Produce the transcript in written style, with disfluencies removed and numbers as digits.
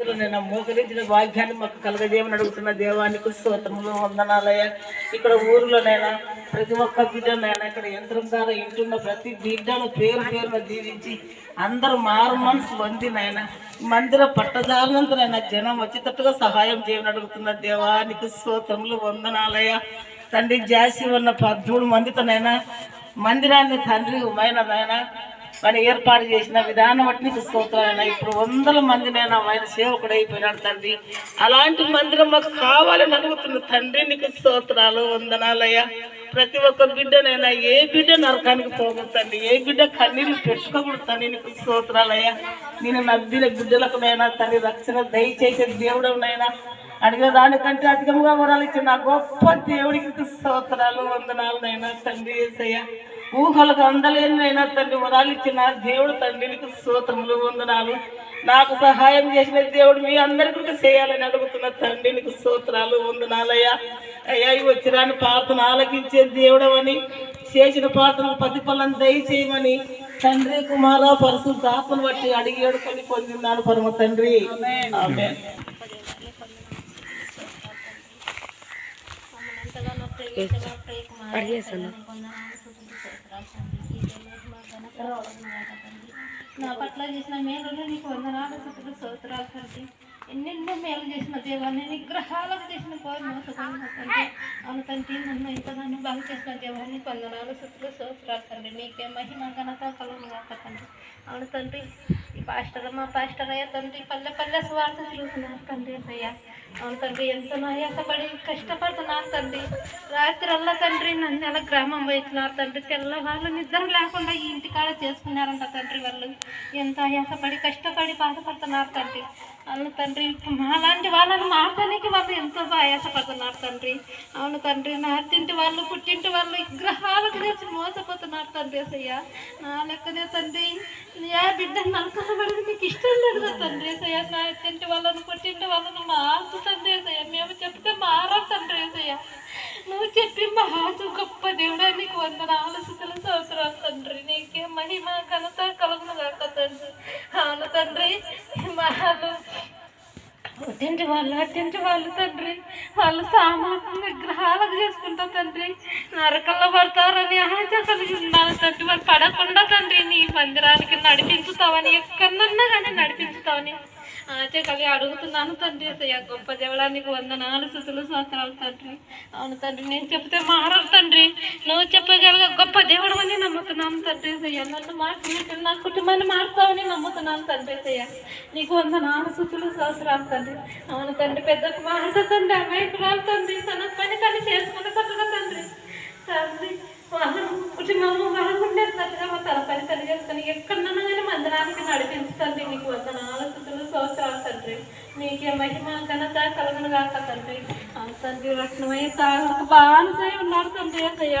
నేను మోకరించిన భాగ్యాన్ని మాకు కలగజేయమని అడుగుతున్న దేవానికి స్తోత్రములు వందనాలయ్య. ఇక్కడ ఊరిలోనైనా ప్రతి ఒక్క బిడ్డనైనా ఇక్కడ యంత్రం ద్వారా ఇంటున్న ప్రతి బిడ్డను పేరు పేరున దీవించి అందరూ మారు మనసు పొందినైనా మందిర పట్టదానంతరైనా జనం వచ్చేటట్టుగా సహాయం చేయమని అడుగుతున్న దేవానికి స్తోత్రములు వందనాలయ్య. తండ్రి జాసి ఉన్న 13 మందితోనైనా మందిరాన్ని తండ్రి మైనదైనా ఆయన ఏర్పాటు చేసిన విధానం బట్టి నీకు స్తోత్రాలైనా. ఇప్పుడు 100 మందినైనా ఆయన సేవకుడు అయిపోయినాడు తండ్రి. అలాంటి మందిరం మాకు కావాలని అడుగుతున్న తండ్రి నీకు స్తోత్రాలు వందనాలయ్యా. ప్రతి ఒక్క బిడ్డనైనా ఏ బిడ్డ నరకానికి పోగొట్టండి, ఏ బిడ్డ కన్నీళ్ళు పెట్టుకోకూడదండి నీకు స్తోత్రాలయ్యా. నేను నవ్విన బిడ్డలకునైనా తండ్రి రక్షణ దయచేసే దేవుడనైనా అడిగిన దానికంటే అధికంగా వరాలు ఇచ్చిన గొప్ప దేవుడికి స్తోత్రాలు వందనాలనైనా తండ్రి యేసయ్యా. ఊహలకు అందలేనైనా తండ్రి వరాలు ఇచ్చిన దేవుడు తండ్రి నీకు స్తోత్రములు వందనాలు. నాకు సహాయం చేసిన దేవుడు మీ అందరికీ చేయాలని అడుగుతున్న తండ్రి నీకు స్తోత్రాలు వందనాలయ్యా. అయ్యా వచ్చిరాని ప్రార్థన ఆలకించే దేవుడవని చేసిన ప్రార్థనకు ప్రతిఫలం దయచేయమని తండ్రి కుమార పరిశుద్ధ ఆత్మను బట్టి అడిగి ఏడుకొని పొందినాను పరమ తండ్రి. ఆమేన్. నా పట్ల చేసిన మేలు నీకు వందనాలు స్తుతులు స్తోత్రాలు తండ్రి. ఎన్నెన్నో మేలు చేసిన దేవాన్ని నిగ్రహాలకు చేసిన తండ్రి. అవును తండ్రి నన్ను ఇంతగానో బాగా చేసిన దేవాన్ని వందనాలు స్తుతులు స్తోత్రాలు తండ్రి. నీకే మహిమ ఘనత కలుగును గాక తండ్రి. అవును తండ్రి ఈ మా పాస్టర్ అయ్యా తండ్రి పల్లె పల్లె స్వార్థ తిరుగుతున్నారు తండ్రి అయ్యా. అవును తండ్రి ఎంతో ఆయాసపడి కష్టపడుతున్నారు తండ్రి. రాత్రల్లా తండ్రి నంద్యాల గ్రామం వచ్చినారు తండ్రి. తెల్లవాళ్ళు నిద్ర లేకుండా ఈ ఇంటికాడ చేసుకున్నారంట తండ్రి. వాళ్ళు ఎంత ఆయాసపడి కష్టపడి బాధపడుతున్నారు తండ్రి. అవును తండ్రి మాలాంటి వాళ్ళని మార్చడానికి వాళ్ళు ఎంతో ఆయాసపడుతున్నారు తండ్రి. అవును తండ్రి నా అత్తింటి వాళ్ళు పుట్టింటి వాళ్ళు విగ్రహాలకు తెచ్చి మోసపోతున్నారు తండ్రి అసయ్య. నా లెక్కదే తండ్రి ఏ బిడ్డ నలకబడి నీకు ఇష్టం లేదు తండ్రి అసయ్య. నా అత్తింటి వాళ్ళను పుట్టింటి వాళ్ళను మార్చు తండ్రి అసయ్య. మేము చెప్తే మారా తండ్రి అసయ్య. నువ్వు చెప్పి మహాసు గొప్ప దేవుడా నీకు వందనాలు స్తుతులు స్తోత్రాలు తండ్రి. నీకే మహిమ ఘనత కలుగును గాక తండ్రి. అవును తండ్రి వాళ్ళు అత్తింటి వాళ్ళు తండ్రి వాళ్ళు సామాన్య విగ్రహాలకు చేసుకుంటారు తండ్రి. నరకల్లో పడతారని ఆశ కలిగి ఉన్నాను తండ్రి. వాళ్ళు పడకుండా తండ్రి నీ మందిరానికి నడిపించుతావని ఎక్కడన్నా కానీ నడిపించుతావని ఆశ కలిగి అడుగుతున్నాను తండ్రి అసయ్య. గొప్ప దేవుడానికి వందనాలు స్తుతులు స్తోత్రాలు తండ్రి. అవును తండ్రి నేను చెప్తే మారరు తండ్రి. నువ్వు చెప్పగలిగే గొప్ప దేవుడు అని నమ్ముతున్నాను తండ్రి అసయ్య. నన్ను మార్చినట్టు నా కుటుంబాన్ని మారుతావని నమ్ముతున్నాను తండ్రి అసయ్య. నీకు వందనాలు స్తుతులు స్తోత్రాలు తండ్రి. అవును తండ్రి పెద్దకు మాట తండ్రి అమాయకురాలు తండ్రి తన పని కానీ చేసుకున్నట్టుగా తండ్రి తండ్రి కుటుంబము బాగుండేది తండ్రి. తన పని తను చేసుకుని ఎక్కడన్నా కానీ మందిరానికి నడిపించుతండి. నీకు వందనాలు స్తుతులు స్తోత్రాలు తండ్రి. నీకే మహిమ ఘనత కలుగును గాక తండ్రి. తండ్రి రత్నమయ్య బాగా ఉన్నాడు తండ్రి అసయ్య.